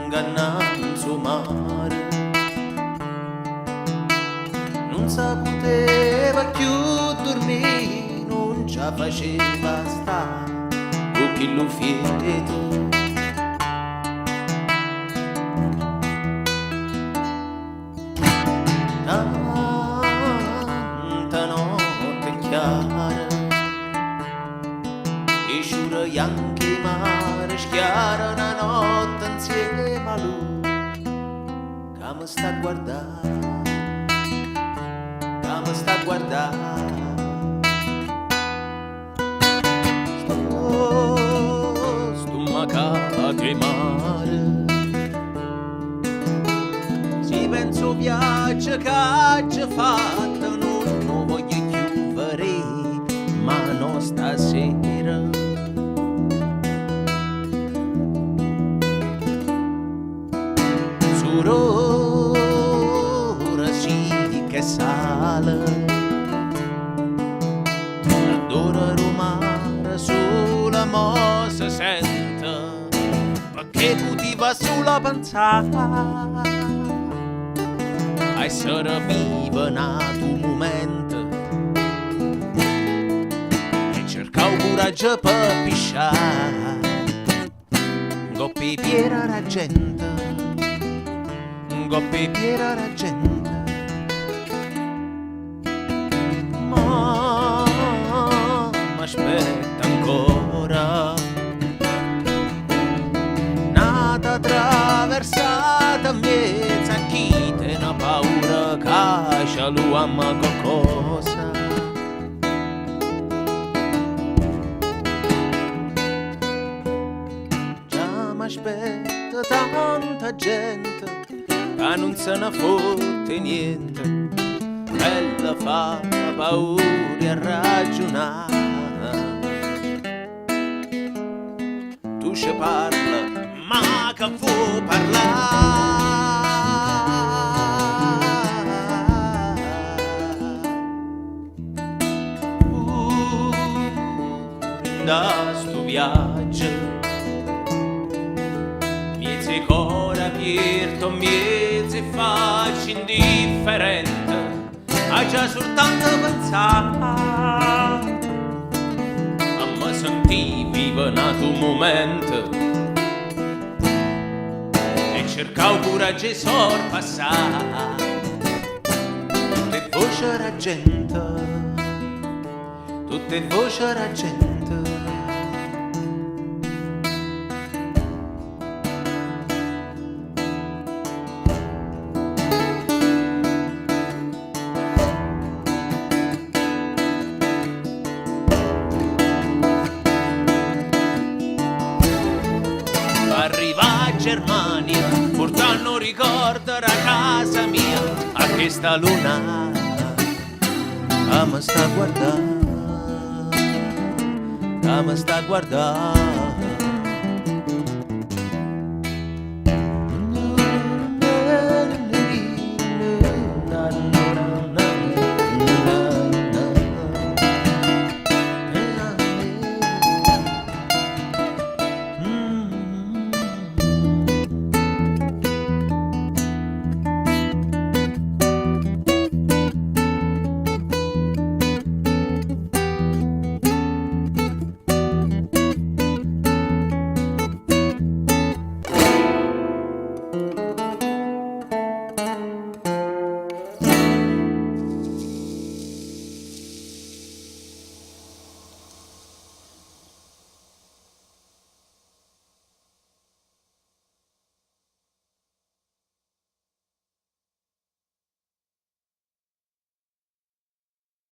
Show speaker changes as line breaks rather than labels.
Ingannanzo mare non sa poteva più dormire, non ci faceva stare con chi lo fieto. Tanta notte chiara e sciura anche mare schiara una notte insieme a lui che mi sta a guardare, che mi sta a guardare. Sto macate mare, si penso viaggio che ci fatto, non lo voglio più vedere, ma non stasera. Ora sì che sale, adora romare sulla mossa sente, perché poteva solo pensare a essere viva in un momento e cercavo coraggio per pisciare, goppi piera la gente, goppi piera la gente, ma m'aspetta ancora, nata attraversata mezza chi te n'ha paura, che lui ama qualcosa. Già m'aspetta tanta gente che non se ne fotte niente, bella fa paura a ragionare. Tu ci parla, ma che vuoi parlare? Da sto viaggio miezzi cuore aperto, miezzi faccia indifferente, a già soltanto pensare a me senti vivo in un momento e cercavo coraggio e sorpassare tutte voci argento, tutte voci argento. Arriva a Germania, portando ricordo a casa mia, a questa luna che mi sta a guardare, che mi sta a guardare.